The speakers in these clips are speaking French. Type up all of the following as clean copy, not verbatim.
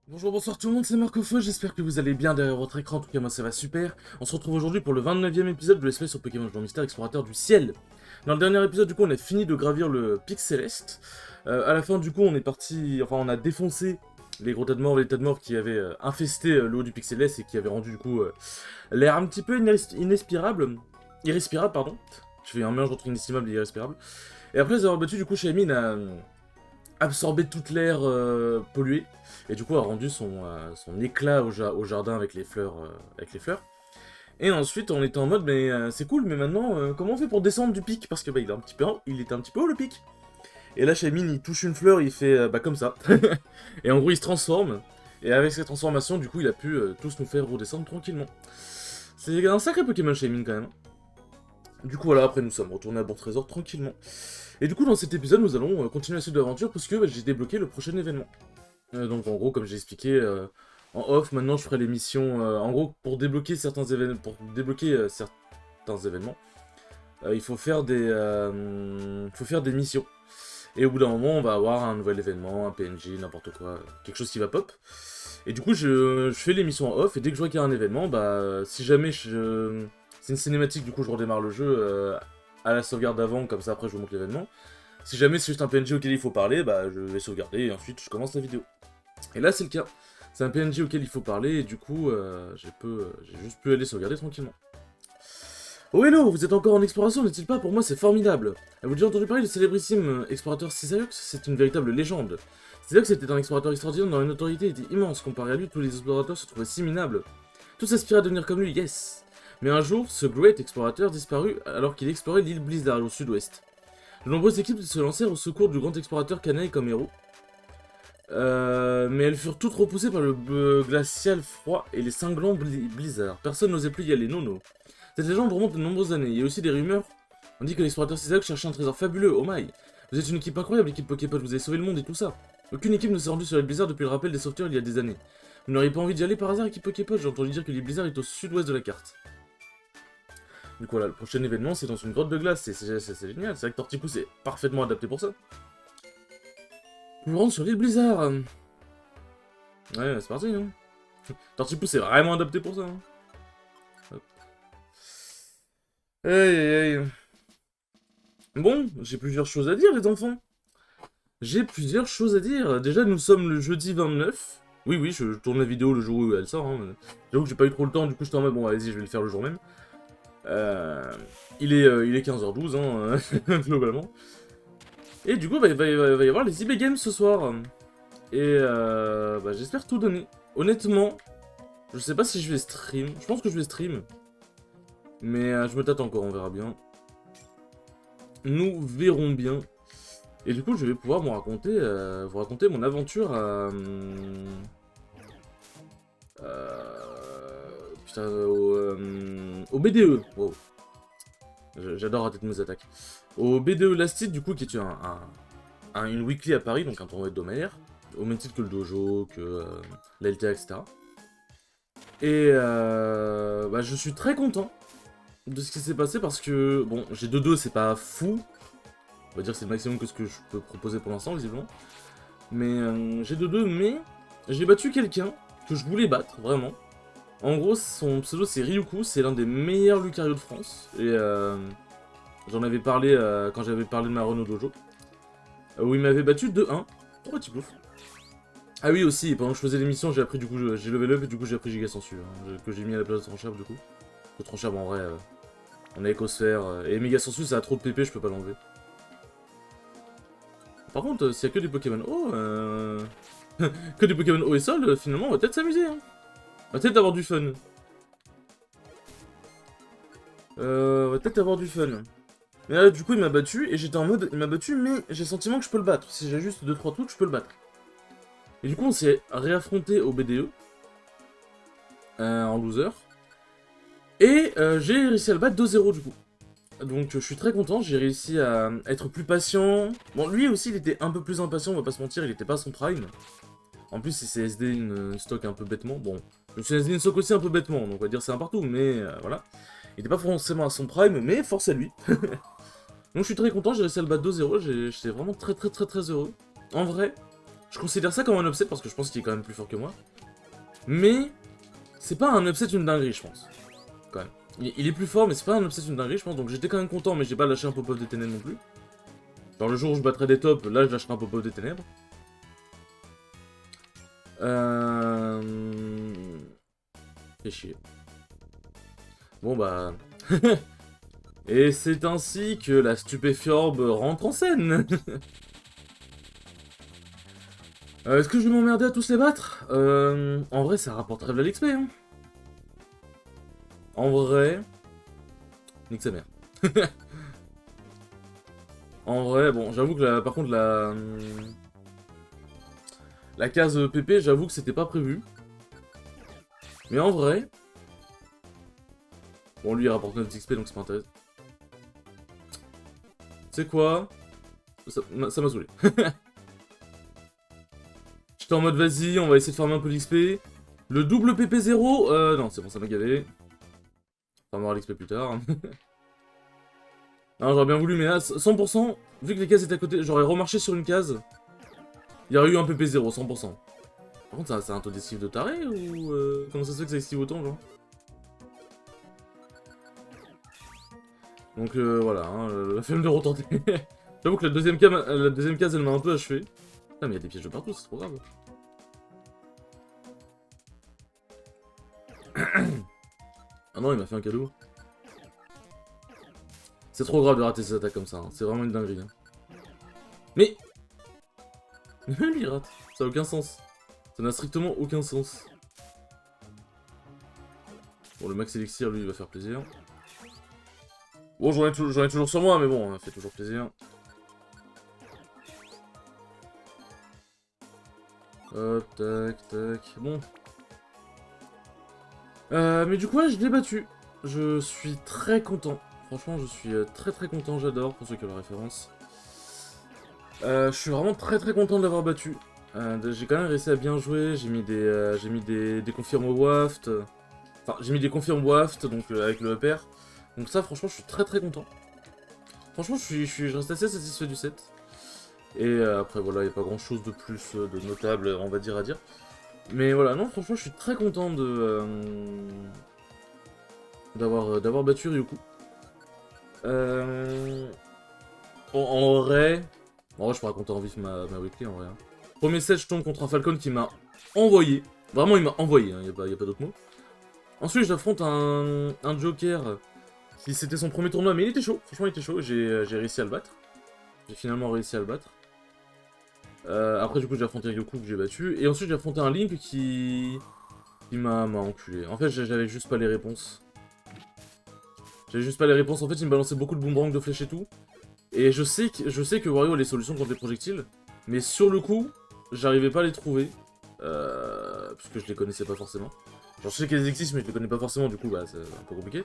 Bonjour, bonsoir tout le monde, c'est Marcofeu, j'espère que vous allez bien derrière votre écran, en tout cas moi ça va super. On se retrouve aujourd'hui pour le 29e épisode de l'espèce sur Pokémon Jour Mystère Explorateur du Ciel. Dans le dernier épisode du coup on a fini de gravir le pic céleste. À la fin du coup on est parti, enfin on a défoncé les gros tas de morts, les tas de morts qui avaient infesté le haut du pic céleste et qui avaient rendu du coup l'air un petit peu irrespirable pardon. Je fais un mélange entre inestimable et irrespirable. Et après les avoir battu du coup Shaymin a absorbé toute l'air pollué et du coup a rendu son éclat au jardin avec les fleurs. Et ensuite on était en mode mais c'est cool mais maintenant comment on fait pour descendre du pic parce que bah il était un petit peu haut le pic. Et là Shaymin il touche une fleur, il fait bah comme ça. Et en gros il se transforme et avec cette transformation du coup il a pu tous nous faire redescendre tranquillement. C'est un sacré Pokémon Shaymin quand même. Du coup voilà, après nous sommes retournés à Bord Trésor tranquillement. Et du coup dans cet épisode nous allons continuer la suite de l'aventure parce que bah, j'ai débloqué le prochain événement. Donc en gros comme j'ai expliqué en off, maintenant je ferai les missions, en gros pour débloquer certains événements, il faut faire des missions. Et au bout d'un moment on va avoir un nouvel événement, un PNJ, n'importe quoi, quelque chose qui va pop. Et du coup je fais les missions en off et dès que je vois qu'il y a un événement, bah si jamais c'est une cinématique, du coup je redémarre le jeu à la sauvegarde d'avant, comme ça après je vous montre l'événement. Si jamais c'est juste un PNJ auquel il faut parler, bah je vais sauvegarder et ensuite je commence la vidéo. Et là c'est le cas. C'est un PNJ auquel il faut parler et du coup j'ai juste pu aller sauvegarder tranquillement. Oh hello, vous êtes encore en exploration, n'est-il pas? Pour moi c'est formidable. Avez-vous déjà entendu parler du célébrissime explorateur Cisaux? C'est une véritable légende. Cisaux était un explorateur extraordinaire dont la notoriété était immense. Comparé à lui, tous les explorateurs se trouvaient si minables. Tous aspiraient à devenir comme lui, yes. Mais un jour, ce Great explorateur disparut alors qu'il explorait l'île Blizzard au sud-ouest. De nombreuses équipes se lancèrent au secours du grand explorateur Canaille comme héros. Mais elles furent toutes repoussées par le glacial froid et les cinglants blizzards. Personne n'osait plus y aller, non. Cette légende remonte de nombreuses années. Il y a aussi des rumeurs. On dit que l'explorateur Cisaux cherchait un trésor fabuleux, oh my. Vous êtes une équipe incroyable, l'équipe Poképod, vous avez sauvé le monde et tout ça. Aucune équipe ne s'est rendue sur l'île Blizzard depuis le rappel des sauveteurs il y a des années. Vous n'auriez pas envie d'y aller par hasard, équipe Poképod? J'ai entendu dire que l'île Blizzard est au sud-ouest de la carte. Du coup, voilà, le prochain événement, c'est dans une grotte de glace. C'est génial. C'est vrai que Torticous est parfaitement adapté pour ça. Vous rentre sur l'île Blizzard. Ouais, c'est parti, hein. Torticous est vraiment adapté pour ça, hein. Hop. Aïe, aïe, aïe. Bon, j'ai plusieurs choses à dire, les enfants. J'ai plusieurs choses à dire. Déjà, nous sommes le jeudi 29. Oui, je tourne la vidéo le jour où elle sort, hein. J'avoue que j'ai pas eu trop le temps, du coup, j'étais en mode, bon, allez-y, je vais le faire le jour même. Il est 15h12, hein, globalement. Et du coup, bah, il va y avoir les eBay Games ce soir. Et bah, j'espère tout donner. Honnêtement, je sais pas si je vais stream. Je pense que je vais stream. Mais je me tâte encore, on verra bien. Nous verrons bien. Et du coup, je vais pouvoir vous raconter mon aventure à... putain, au BDE. Wow. J'adore rater de mes attaques. Au BDE Lastid, du coup, qui est une weekly à Paris, donc un tournoi hebdomadaire. Au même titre que le dojo, que la LTA, etc. Et bah, je suis très content de ce qui s'est passé parce que, bon, j'ai 2-2, c'est pas fou. On va dire que c'est le maximum que ce que je peux proposer pour l'instant, visiblement. Mais j'ai 2-2, mais j'ai battu quelqu'un que je voulais battre, vraiment. En gros, son pseudo c'est Ryuku, c'est l'un des meilleurs Lucario de France. Et j'en avais parlé quand j'avais parlé de ma run au dojo. Où il m'avait battu 2-1. Oh, petit plouf. Ah oui, aussi, pendant que je faisais l'émission, j'ai appris du coup, j'ai level up et du coup j'ai appris Giga Sensu, hein, que j'ai mis à la place de Tranchab du coup. Le Tranchab en vrai, on a Écosphère, et Méga Sensu ça a trop de PP, je peux pas l'enlever. Par contre, s'il y a que des Pokémon haut, que des Pokémon haut et sol, finalement on va peut-être s'amuser, hein. On va peut-être avoir du fun. On va peut-être avoir du fun. Mais là, du coup, il m'a battu, et j'étais en mode, il m'a battu, mais j'ai le sentiment que je peux le battre. Si j'ai juste 2-3 trucs, je peux le battre. Et du coup, on s'est réaffronté au BDE, en loser. Et j'ai réussi à le battre 2-0 du coup. Donc je suis très content, j'ai réussi à être plus patient. Bon, lui aussi, il était un peu plus impatient, on va pas se mentir, il était pas à son prime. En plus, il s'est SD une stock un peu bêtement. Bon, je me suis SD une stock aussi un peu bêtement, donc on va dire c'est un partout, mais voilà. Il était pas forcément à son prime, mais force à lui. Donc je suis très content, j'ai réussi à le battre 2-0, j'étais vraiment très heureux. En vrai, Je considère ça comme un upset parce que je pense qu'il est quand même plus fort que moi. Mais c'est pas un upset une dinguerie, je pense. Quand même. Il est plus fort, mais c'est pas un upset une dinguerie, je pense. Donc j'étais quand même content, mais j'ai pas lâché un pop-up des ténèbres non plus. Genre le jour où je battrai des tops, là je lâcherai un pop-up des ténèbres. Fait chier. Bon bah... Et c'est ainsi que la stupéfiorbe rentre en scène. Est-ce que je vais m'emmerder à tous les battre? En vrai, ça rapporterait de l'XP, hein. En vrai... Nique sa mère. En vrai, bon, j'avoue que par contre, la case PP, j'avoue que c'était pas prévu. Mais en vrai... Bon, lui, il rapporte 9 XP, donc c'est pas intéressant. Tu sais quoi? Ça m'a saoulé. J'étais en mode, vas-y, on va essayer de farmer un peu l'XP. Le double PP0, non, c'est bon, ça m'a gavé. On va voir l'XP plus tard. Non, j'aurais bien voulu, mais là, 100%, vu que les cases étaient à côté, j'aurais remarché sur une case. Il y aurait eu un PP0, 100%. Par contre, c'est un taux d'esquive de taré, ou... comment ça se fait que ça esquive autant, genre? Donc, voilà, hein, la flemme de retenter. J'avoue que la deuxième case, elle m'a un peu achevé. Putain, mais il y a des pièges de partout, c'est trop grave. Ah non, il m'a fait un cadeau. C'est trop grave de rater ces attaques comme ça, hein. C'est vraiment une dinguerie. Hein. Mais... Lui, il rate. Ça n'a aucun sens. Ça n'a strictement aucun sens. Bon, le max élixir, lui, il va faire plaisir. Bon, j'en ai toujours sur moi, mais bon, ça fait toujours plaisir. Hop, tac, tac. Bon. Mais du coup, là, je l'ai battu. Je suis très content. Franchement, je suis très content, j'adore, pour ceux qui ont la référence. Je suis vraiment très content de l'avoir battu. J'ai quand même réussi à bien jouer, j'ai mis des confirmes waft. Enfin, j'ai mis des confirmes waft, donc avec le upper. Donc ça, franchement, je suis très content. Franchement, je reste assez satisfait du set. Et après, voilà, il n'y a pas grand chose de plus de notable, on va dire, à dire. Mais voilà, non, franchement, je suis très content d'avoir battu Ryuku. En vrai, je pourrais raconter en vif ma weekly, en vrai. Hein. Premier set, je tombe contre un Falcon qui m'a envoyé. Vraiment, il m'a envoyé, il n'y a pas d'autre mot. Ensuite, j'affronte un Joker qui c'était son premier tournoi, mais il était chaud. Franchement, il était chaud. J'ai réussi à le battre. J'ai finalement réussi à le battre. Après, du coup, j'ai affronté Ryuku que j'ai battu. Et ensuite, j'ai affronté un Link qui m'a enculé. En fait, j'avais juste pas les réponses. J'avais juste pas les réponses. En fait, il me balançait beaucoup de boomerang, de flèches et tout. Et je sais que Wario a les solutions contre les projectiles. Mais sur le coup, j'arrivais pas à les trouver. Puisque je les connaissais pas forcément. Genre, je sais qu'elles existent, mais je les connais pas forcément. Du coup, bah, c'est un peu compliqué.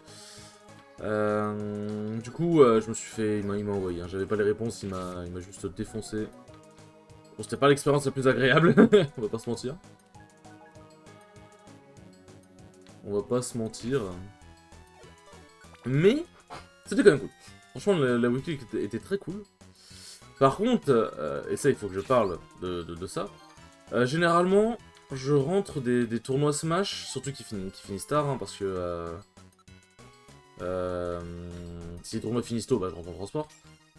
Du coup, je me suis fait... Il m'a envoyé. Hein. J'avais pas les réponses, il m'a juste défoncé. Bon, c'était pas l'expérience la plus agréable. On va pas se mentir. On va pas se mentir. Mais, c'était quand même cool. Franchement, la weekly était très cool. Par contre, et ça, il faut que je parle de ça. Généralement, je rentre des tournois Smash, surtout qui finissent tard, hein, parce que... si les tournois finissent tôt, bah je rentre en transport.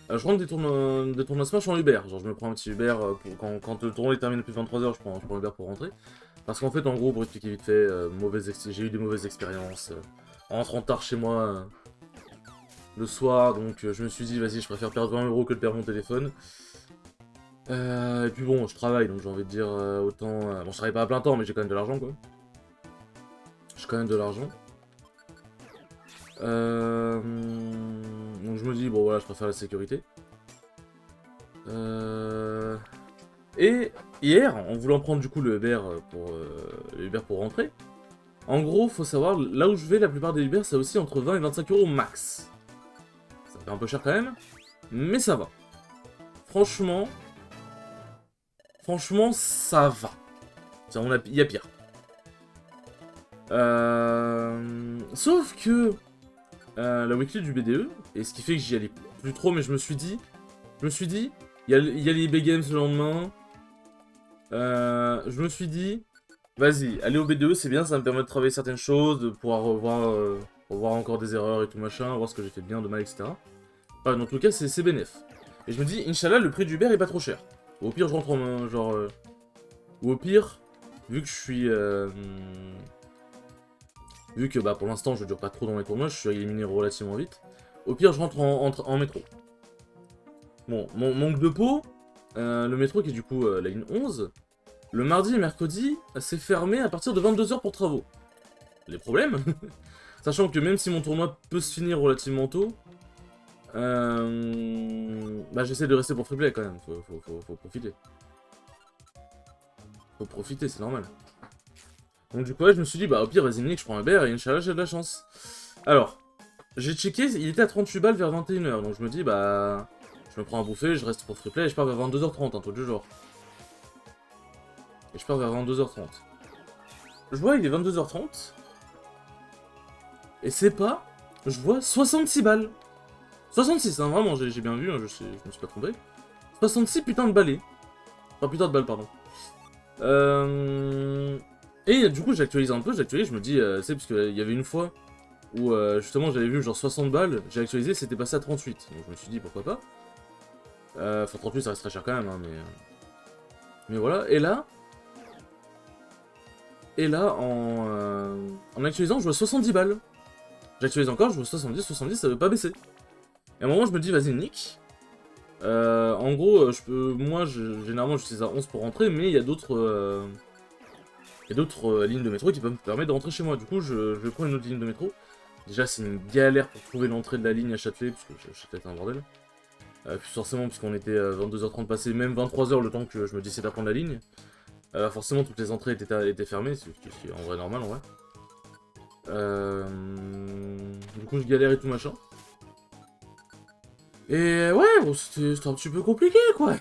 Je rentre des tournois Smash en Uber. Genre, je me prends un petit Uber, quand le tournoi est terminé depuis 23h, je prends Uber pour rentrer. Parce qu'en fait, en gros, pour expliquer vite fait, j'ai eu des mauvaises expériences. En rentrant tard chez moi, le soir, donc je me suis dit, vas-y, je préfère perdre 20€ que de perdre mon téléphone. Et puis bon, je travaille, donc j'ai envie de dire autant... bon, je travaille pas à plein temps, mais j'ai quand même de l'argent, quoi. J'ai quand même de l'argent. Donc je me dis, bon voilà, je préfère la sécurité. Et hier, en voulant prendre du coup le Uber pour rentrer, en gros, faut savoir, là où je vais, la plupart des Uber, c'est aussi entre 20 et 25€ max. Ça fait un peu cher quand même, mais ça va. Franchement, ça va. Il y a pire. Sauf que la weekly du BDE, et ce qui fait que j'y allais plus trop, mais je me suis dit, il y a les big games le lendemain. Je me suis dit, vas-y, aller au BDE, c'est bien, ça me permet de travailler certaines choses, de pouvoir revoir encore des erreurs et tout machin, voir ce que j'ai fait de bien, de mal, etc. Enfin, dans tout cas, c'est bénef. Et je me dis, Inch'Allah, le prix d'Uber est pas trop cher. Ou au pire, je rentre en main, genre... ou au pire, vu que je suis... vu que bah, pour l'instant, je dure pas trop dans les tournois, je suis éliminé relativement vite. Au pire, je rentre en métro. Bon, mon manque de peau, le métro qui est du coup la ligne 11, le mardi et mercredi, c'est fermé à partir de 22 h pour travaux. Les problèmes sachant que même si mon tournoi peut se finir relativement tôt, bah j'essaie de rester pour freeplay quand même, faut profiter. Faut profiter, c'est normal. Donc du coup, ouais, je me suis dit, bah au pire, vas-y, nique, je prends un Uber et Inch'Allah, j'ai de la chance. Alors, j'ai checké, il était à 38 balles vers 21 h, donc je me dis, bah... Je me prends un bouffet, je reste pour freeplay et je pars vers 22 h 30, un truc du genre. Et je pars vers 22 h 30. Je vois, il est 22 h 30. Et c'est pas... Je vois 66 balles. 66, hein, vraiment, j'ai bien vu, hein, je me suis pas trompé. 66 putain de balais. Enfin, putain de balles, pardon. Et du coup, j'actualise un peu, je me dis, tu sais, parce qu'il y avait une fois où justement j'avais vu genre 60 balles, j'ai actualisé, c'était passé à 38. Donc je me suis dit, pourquoi pas. Enfin, 38, ça reste très cher quand même, hein, mais voilà. Et là, en actualisant, je vois 70 balles. J'actualise encore, je vois 70, ça veut pas baisser. Et à un moment, je me dis, vas-y, nique. En gros, moi, généralement, j'utilise à 11 pour rentrer, mais il y a d'autres lignes de métro qui peuvent me permettre de rentrer chez moi. Du coup, je prends une autre ligne de métro. Déjà, c'est une galère pour trouver l'entrée de la ligne à Châtelet, parce que Châtelet est un bordel. Puis forcément, puisqu'on était 22 h 30 passé, même 23 h le temps que je me décide à prendre la ligne. Forcément, toutes les entrées étaient fermées, ce qui est en vrai normal, en vrai. Du coup, je galère et tout machin. Et ouais, bon, c'était un petit peu compliqué, quoi.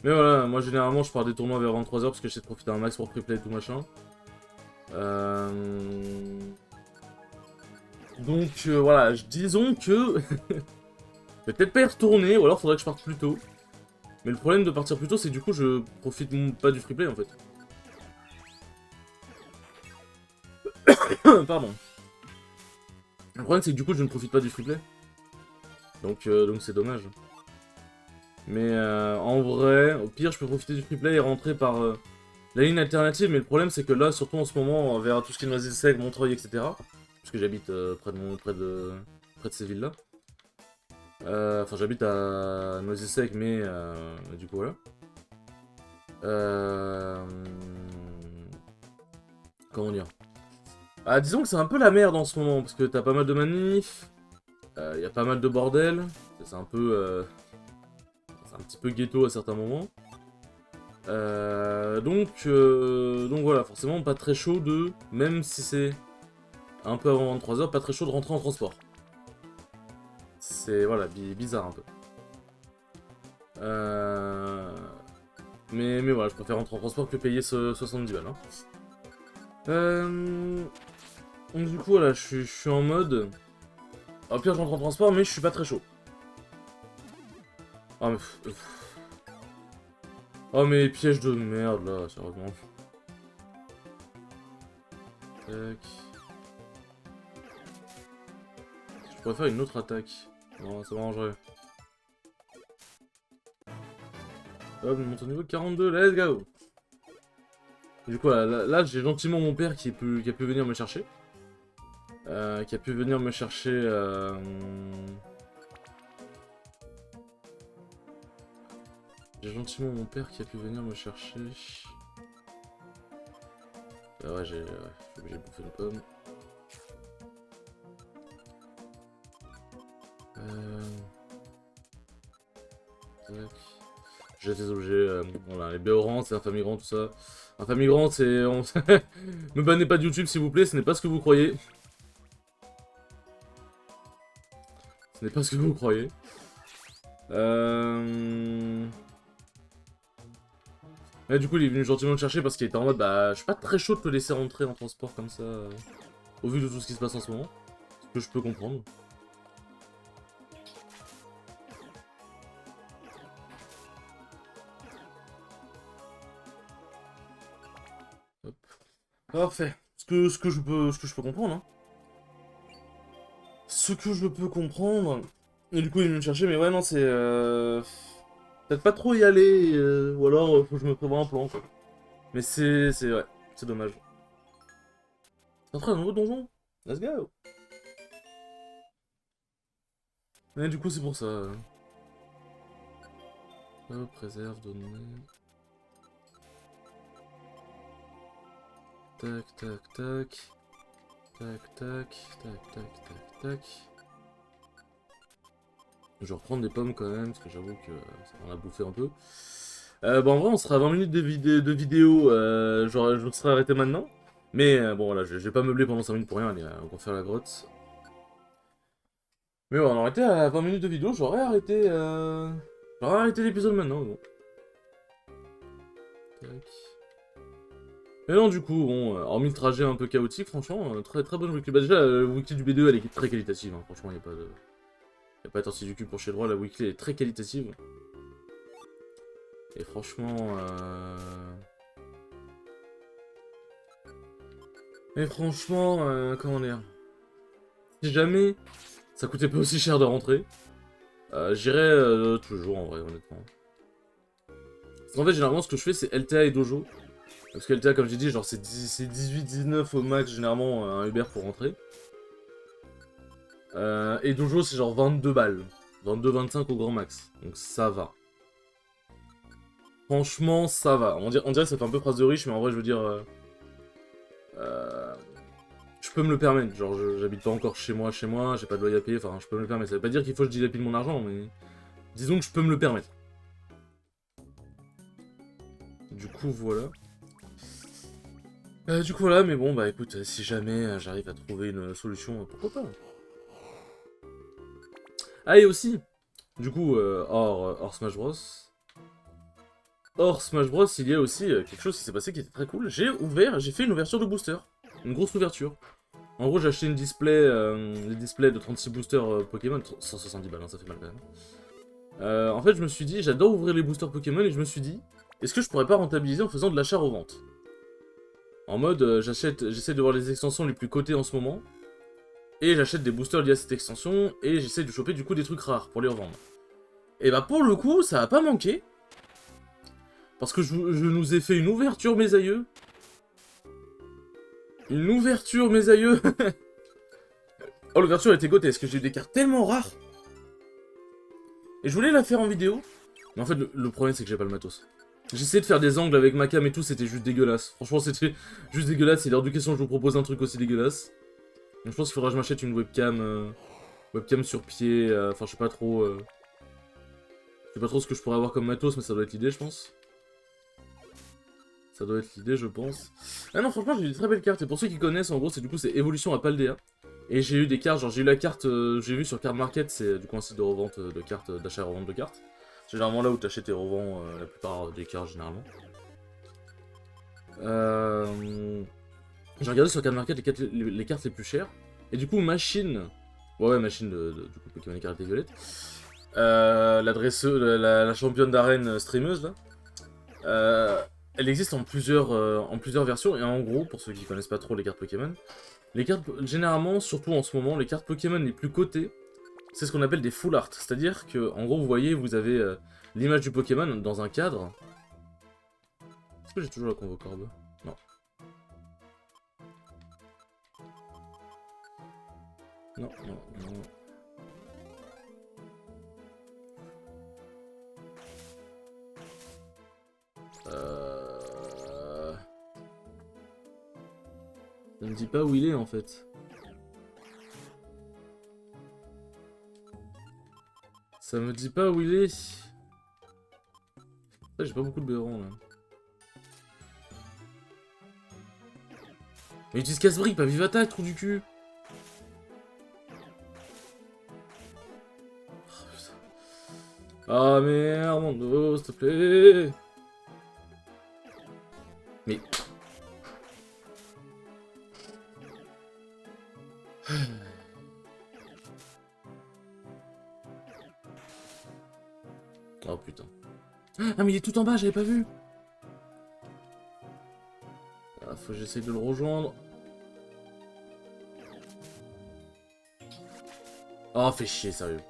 Mais voilà, moi, généralement, je pars des tournois vers 23 h parce que j'essaie de profiter un max pour preplay et tout machin. Donc, voilà, disons que... peut-être pas y retourner, ou alors faudrait que je parte plus tôt. Mais le problème de partir plus tôt, c'est que du coup, je profite pas du freeplay, en fait. Pardon. Le problème, c'est que du coup, je ne profite pas du freeplay. Donc c'est dommage. Mais en vrai, au pire, je peux profiter du freeplay et rentrer par la ligne alternative. Mais le problème, c'est que là, surtout en ce moment, vers tout ce qui est Noisy-le-Sec, Montreuil, etc. Parce que j'habite près de ces villes-là. Enfin, j'habite à Noisy-le-Sec, mais du coup, voilà. Comment dire? Ah, disons que c'est un peu la merde en ce moment, parce que t'as pas mal de manifs, y a pas mal de bordel, c'est un peu... c'est un petit peu ghetto à certains moments. Donc voilà, forcément pas très chaud de... Même si c'est un peu avant 23 h, pas très chaud de rentrer en transport. C'est, voilà, bizarre un peu. Mais voilà, je préfère rentrer en transport que payer ce 70 balles. Hein. Donc du coup, voilà, je suis en mode... Au pire, je rentre en transport, mais je suis pas très chaud. Oh, mais... Oh, mais piège de merde, là, sérieusement. Tac. Je pourrais faire une autre attaque. Non, ça m'arrangerait. Hop, je monte au niveau 42, let's go. Du coup, là j'ai gentiment mon père qui a pu venir me chercher. Qui a pu venir me chercher... J'ai gentiment mon père qui a pu venir me chercher. Ouais, j'ai obligé de bouffer une pomme. Tac. J'ai des objets, voilà, les Béorans, c'est un famille grand, tout ça. Un famille grand, c'est... Me bannez pas de YouTube, s'il vous plaît, ce n'est pas ce que vous croyez. Ce n'est pas ce que vous croyez. Et du coup, il est venu gentiment me chercher parce qu'il était en mode, bah, je suis pas très chaud de te laisser rentrer en transport comme ça, au vu de tout ce qui se passe en ce moment. Ce que je peux comprendre. Hop. Parfait. Ce que je peux comprendre, hein. Ce que je peux comprendre. Et du coup, il est venu me chercher, mais ouais, non, c'est. Peut-être pas trop y aller, ou alors faut que je me prévoie un plan, quoi. Mais c'est. Ouais, c'est dommage. C'est entré un nouveau donjon? Let's go! Et du coup, c'est pour ça. Hop, réserve, données. Tac, tac, tac. Tac, tac, tac, tac, tac, tac. Je vais reprendre des pommes quand même, parce que j'avoue que ça m'en a bouffé un peu. Bon, en vrai, on sera à 20 minutes de vidéo, genre, je serai arrêté maintenant. Mais bon, voilà, je vais pas meubler pendant 5 minutes pour rien, allez, on va faire la grotte. Mais bon, on aurait été à 20 minutes de vidéo, j'aurais arrêté l'épisode maintenant, mais bon. Tac. Mais non, du coup, bon, hormis le trajet un peu chaotique, franchement, très très bonne weekly. Bah déjà, la weekly du B2, elle est très qualitative, hein. Franchement, y a pas à tortiller du cul pour chez le droit, la weekly est très qualitative. Et franchement, comment dire. Si jamais ça coûtait pas aussi cher de rentrer, j'irais toujours en vrai, honnêtement. Parce qu'en fait, généralement, ce que je fais, c'est LTA et Dojo. Parce que LTA, comme j'ai dit, genre c'est 18-19 au max, généralement, un Uber pour rentrer. Et Dojo, c'est genre 22 balles. 22-25 au grand max. Donc ça va. Franchement, ça va. On dirait que ça fait un peu phrase de riche, mais en vrai, je veux dire... je peux me le permettre. Genre, j'habite pas encore chez moi, j'ai pas de loyer à payer, enfin, je peux me le permettre. Ça veut pas dire qu'il faut que je dilapide mon argent, mais... Disons que je peux me le permettre. Du coup, voilà. Mais bon, bah écoute, si jamais j'arrive à trouver une solution, pourquoi pas. Ah, et aussi, du coup, hors Smash Bros. Hors Smash Bros, il y a aussi quelque chose qui s'est passé qui était très cool. J'ai fait une ouverture de booster. Une grosse ouverture. En gros, j'ai acheté les displays de 36 boosters Pokémon. 170 balles, hein, ça fait mal quand même. En fait, je me suis dit, j'adore ouvrir les boosters Pokémon et je me suis dit, est-ce que je pourrais pas rentabiliser en faisant de l'achat-revente? En mode, j'essaie de voir les extensions les plus cotées en ce moment. Et j'achète des boosters liés à cette extension. Et j'essaie de choper du coup des trucs rares pour les revendre. Et bah pour le coup, ça a pas manqué. Parce que je nous ai fait une ouverture, mes aïeux. Une ouverture, mes aïeux. Oh, l'ouverture était gotée, parce que j'ai eu des cartes tellement rares. Et je voulais la faire en vidéo. Mais en fait, le problème, c'est que j'ai pas le matos. J'ai essayé de faire des angles avec ma cam et tout, c'était juste dégueulasse. Franchement, c'était juste dégueulasse. C'est l'heure de question que je vous propose un truc aussi dégueulasse. Donc je pense qu'il faudra que je m'achète une webcam sur pied. Enfin, je sais pas trop... je sais pas trop ce que je pourrais avoir comme matos, mais ça doit être l'idée, je pense. Ça doit être l'idée, je pense. Ah non, franchement, j'ai eu des très belles cartes. Et pour ceux qui connaissent, en gros, c'est du coup, c'est Évolution à Paldea. Et j'ai eu des cartes, genre j'ai eu la carte, j'ai vu sur Card Market, c'est du coup un site de revente de cartes, d'achat et revente de cartes. C'est généralement là où t'achètes et revends la plupart des cartes, généralement. J'ai regardé sur Card Market les cartes les plus chères. Et du coup, Machine, ouais, Machine du coup, Pokémon Écarlate et Violette. La championne d'arène streameuse, là. Elle existe en plusieurs versions, et en gros, pour ceux qui connaissent pas trop les cartes Pokémon, les cartes, généralement, surtout en ce moment, les cartes Pokémon les plus cotées, c'est ce qu'on appelle des full art. C'est-à-dire que, en gros, vous voyez, vous avez l'image du Pokémon dans un cadre. Est-ce que j'ai toujours la Convocorbe? Non. Non, non, non. Ça me dit pas où il est, en fait. Ça me dit pas où il est. Ah, j'ai pas beaucoup de béron, là. Mais utilise casse-brique, pas vive attaque, trou du cul. Ah merde, mon dos, s'il te plaît. Mais... Oh putain. Ah mais il est tout en bas, j'avais pas vu. Faut que j'essaye de le rejoindre. Oh, fais chier, sérieux.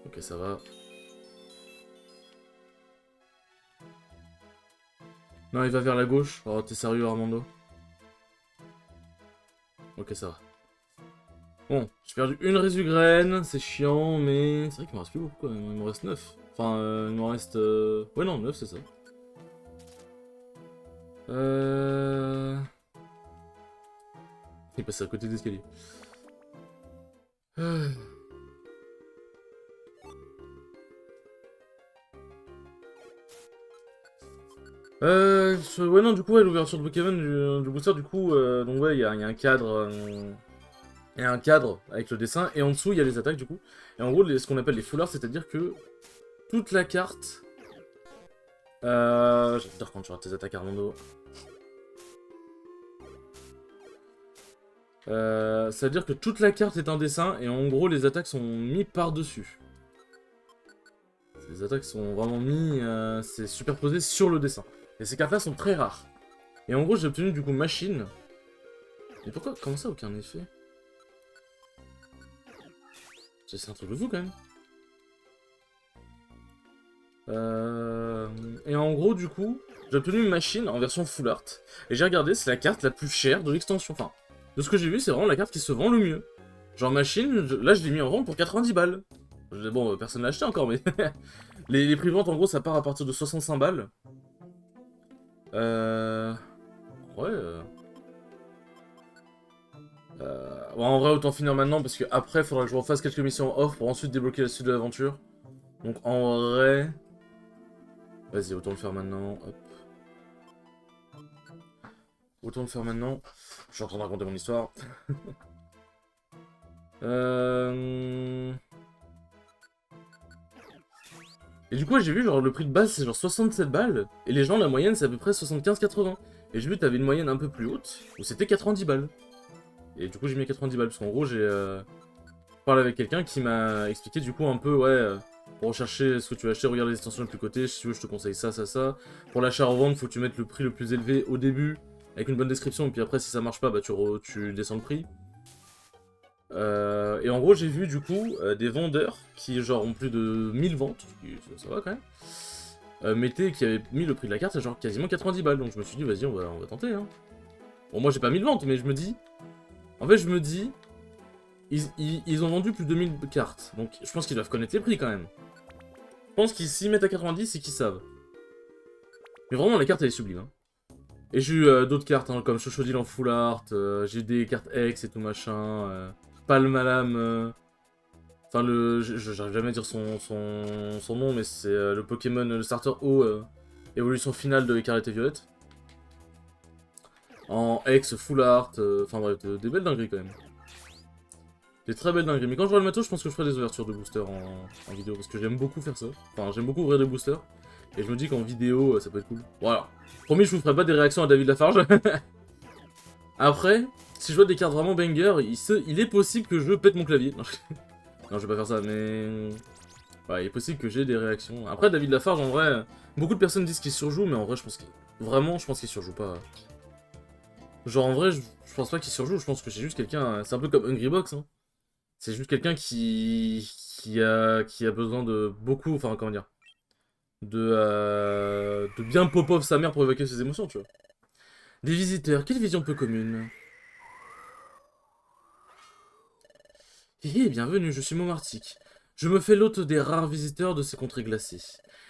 Ok, ça va. Non, il va vers la gauche. Oh, t'es sérieux, Armando? Ok, ça va. Bon, j'ai perdu une résugraine, c'est chiant, mais c'est vrai qu'il me reste plus beaucoup quand même, il me reste 9. Enfin, il me reste... Ouais, non, 9, c'est ça. Il passe à côté de l'escalier. Ouais, non, du coup, ouais, l'ouverture de Pokémon du booster, du coup, donc ouais, il y a un cadre... Il y a un cadre avec le dessin, et en dessous, il y a les attaques, du coup. Et en gros, ce qu'on appelle les full art, c'est-à-dire que toute la carte... J'adore quand tu rates tes attaques, Armando. C'est-à-dire que toute la carte est un dessin, et en gros, les attaques sont mis par-dessus. Les attaques sont vraiment mis... c'est superposé sur le dessin. Et ces cartes-là sont très rares. Et en gros, j'ai obtenu, du coup, machine. Mais pourquoi? Comment ça, aucun effet? C'est un truc de fou, quand même. Et en gros, du coup, j'ai obtenu une machine en version full art. Et j'ai regardé, c'est la carte la plus chère de l'extension. Enfin, de ce que j'ai vu, c'est vraiment la carte qui se vend le mieux. Genre machine, là je l'ai mis en vente pour 90 balles. Bon, personne l'a acheté encore, mais... les prix de vente, en gros, ça part à partir de 65 balles. Ouais... Bon, en vrai, autant finir maintenant, parce que après, faudra que je refasse quelques missions off pour ensuite débloquer la suite de l'aventure. Donc en vrai... Vas-y, autant le faire maintenant. Hop. Autant le faire maintenant. Je suis en train de raconter mon histoire. Et du coup, j'ai vu, genre, le prix de base, c'est genre 67 balles. Et les gens, la moyenne, c'est à peu près 75-80. Et j'ai vu, t'avais une moyenne un peu plus haute, où c'était 90 balles. Et du coup, j'ai mis 90 balles, parce qu'en gros, j'ai parlé avec quelqu'un qui m'a expliqué, du coup, un peu, ouais... pour rechercher ce que tu veux acheter, regarde les extensions de plus côté, si tu veux, je te conseille ça, ça, ça. Pour l'achat-revente, faut que tu mettes le prix le plus élevé au début, avec une bonne description, et puis après, si ça marche pas, bah tu descends le prix. Et en gros, j'ai vu du coup des vendeurs qui genre ont plus de 1000 ventes, ça va quand même, qui avaient mis le prix de la carte à genre quasiment 90 balles. Donc je me suis dit, vas-y, on va tenter. Hein. Bon, moi j'ai pas 1000 ventes, mais je me dis. En fait, je me dis. Ils ont vendu plus de 1000 cartes. Donc je pense qu'ils doivent connaître les prix quand même. Je pense qu'ils s'y mettent à 90, c'est qu'ils savent. Mais vraiment, la carte elle est sublime. Hein. Et j'ai eu d'autres cartes, hein, comme Chochodil en full art, j'ai eu des cartes X et tout machin, Palmalam. Enfin, j'arrive jamais à dire son nom, mais c'est le Pokémon, le starter O, évolution finale de Écarlate et Violette. En X, full art, enfin bref, des belles dingueries quand même. Des très belles dingueries. Mais quand je vois le matos, je pense que je ferai des ouvertures de boosters en vidéo, parce que j'aime beaucoup faire ça. Enfin, j'aime beaucoup ouvrir des boosters. Et je me dis qu'en vidéo, ça peut être cool. Voilà. Promis, je vous ferai pas des réactions à David Lafarge. Après, si je vois des cartes vraiment banger, il est possible que je pète mon clavier. Non, je vais pas faire ça, mais... Ouais, il est possible que j'ai des réactions. Après, David Lafarge, en vrai, beaucoup de personnes disent qu'il surjoue, mais en vrai, je pense qu'il... Vraiment, je pense qu'il surjoue pas. Genre, en vrai, je pense pas qu'il surjoue, je pense que c'est juste quelqu'un... C'est un peu comme Hungrybox, hein. C'est juste quelqu'un qui a besoin de beaucoup... Enfin, comment dire... De bien pop-off sa mère pour évacuer ses émotions, tu vois. Des visiteurs, quelle vision peu commune. Hé, bienvenue, je suis Momartic. Je me fais l'hôte des rares visiteurs de ces contrées glacées.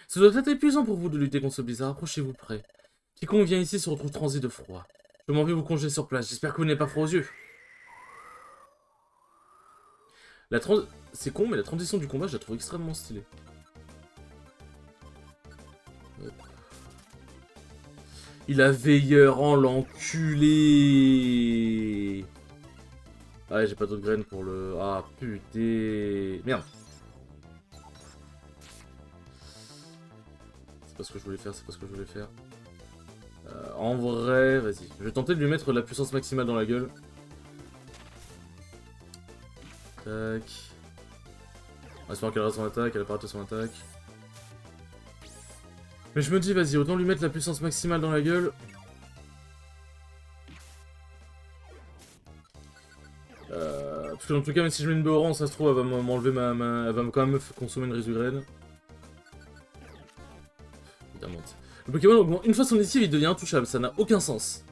Ce doit être épuisant pour vous de lutter contre ce blizzard, approchez-vous près. Quiconque vient ici se retrouve transi de froid. Je m'en vais vous congeler sur place, j'espère que vous n'êtes pas froid aux yeux. C'est con, mais la transition du combat, je la trouve extrêmement stylée. Il a veilleur en l'enculé. Ah ouais, j'ai pas d'autres graines pour le... Ah, putain... Merde. C'est pas ce que je voulais faire, c'est pas ce que je voulais faire. En vrai, vas-y. Je vais tenter de lui mettre la puissance maximale dans la gueule. Tac. On espère qu'elle rate son attaque, elle a pas raté son attaque. Mais je me dis, vas-y, autant lui mettre la puissance maximale dans la gueule. Parce que dans tout cas, même si je mets une Béoran, ça se trouve, elle va m'enlever elle va quand même me consommer une Résugraine. Évidemment. Le Pokémon augmente une fois son initiative, il devient intouchable, ça n'a aucun sens.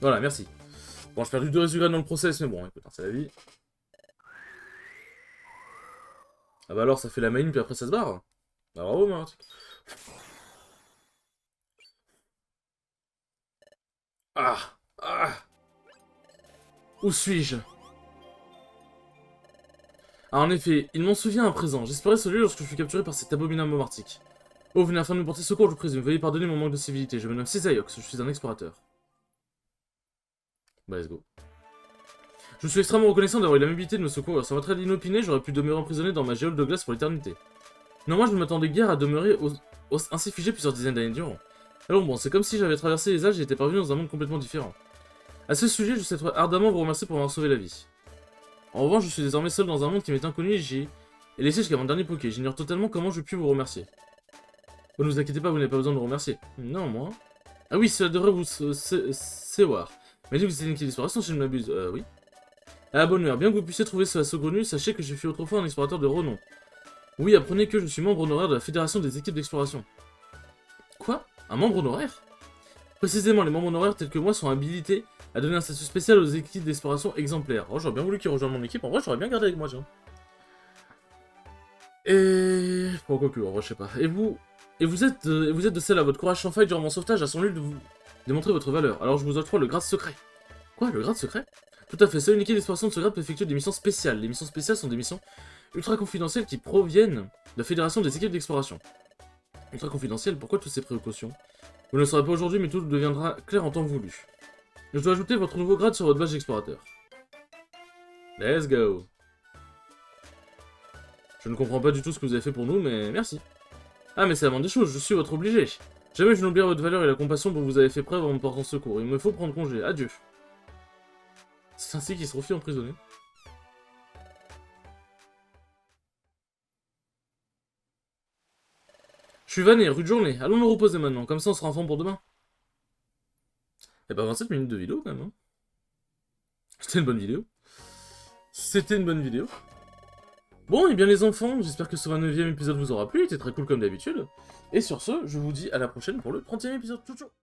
Voilà, merci. Bon, je perds du 2 Résugraine dans le process, mais bon, écoute, c'est la vie. Ah bah alors, ça fait la main, puis après ça se barre. Bah bravo, Marc. Ah. Ah. Où suis-je? Ah, en effet, il m'en souvient à présent. J'espérais celui lorsque je fus capturé par cet abominable Momartic. Oh, venez afin de me porter secours, je vous présume. Veuillez pardonner mon manque de civilité. Je me nomme Cisaiox, je suis un explorateur. Bah, let's go. Je suis extrêmement reconnaissant d'avoir eu l'amabilité de me secourir. Sans votre aide inopinée, j'aurais pu demeurer emprisonné dans ma géole de glace pour l'éternité. Non, moi je ne m'attendais guère à demeurer ainsi figé plusieurs dizaines d'années durant. Alors bon, c'est comme si j'avais traversé les âges et étais parvenu dans un monde complètement différent. À ce sujet, je souhaiterais ardemment vous remercier pour m'avoir sauvé la vie. En revanche, je suis désormais seul dans un monde qui m'est inconnu et j'y ai laissé jusqu'à mon dernier Poké. J'ignore totalement comment je puis vous remercier. Oh, ne vous inquiétez pas, vous n'avez pas besoin de me remercier. Non, moi. Ah oui, cela devrait vous savoir. Mais dit que vous êtes une équipe d'exploration, si je ne m'abuse. Oui. À la bonne heure, bien que vous puissiez trouver cela saugrenu, sachez que je fus autrefois un explorateur de renom. Oui, apprenez que je suis membre honoraire de la Fédération des équipes d'exploration. Quoi? Un membre honoraire? Précisément, les membres honoraires tels que moi sont habilités à donner un statut spécial aux équipes d'exploration exemplaires. Oh, j'aurais bien voulu qu'ils rejoignent mon équipe, en vrai, j'aurais bien gardé avec moi, tiens. Et... Bon, quoi que, en vrai, je sais pas. Et vous êtes de celle à votre courage sans faille durant mon sauvetage a sans nul de vous démontrer votre valeur. Alors je vous octroie le grade secret. Quoi, le grade secret? Tout à fait, seule une équipe d'exploration de ce grade peut effectuer des missions spéciales. Les missions spéciales sont des missions ultra confidentielles qui proviennent de la Fédération des équipes d'exploration. Ultra confidentielles, pourquoi toutes ces précautions? Vous ne le saurez pas aujourd'hui, mais tout deviendra clair en temps voulu. Je dois ajouter votre nouveau grade sur votre badge d'explorateur. Let's go. Je ne comprends pas du tout ce que vous avez fait pour nous, mais merci. Ah, mais c'est la moindre des choses, je suis votre obligé. Jamais je n'oublierai votre valeur et la compassion dont vous avez fait preuve en me portant secours. Il me faut prendre congé. Adieu. C'est ainsi qu'il se refit emprisonné. Je suis vanné, rue de journée. Allons nous reposer maintenant, comme ça on sera en forme pour demain. Eh ben 27 minutes de vidéo quand même. Hein. C'était une bonne vidéo. C'était une bonne vidéo. Bon, et bien les enfants, j'espère que ce 29e épisode vous aura plu, il était très cool comme d'habitude. Et sur ce, je vous dis à la prochaine pour le 30e épisode. Ciao ciao.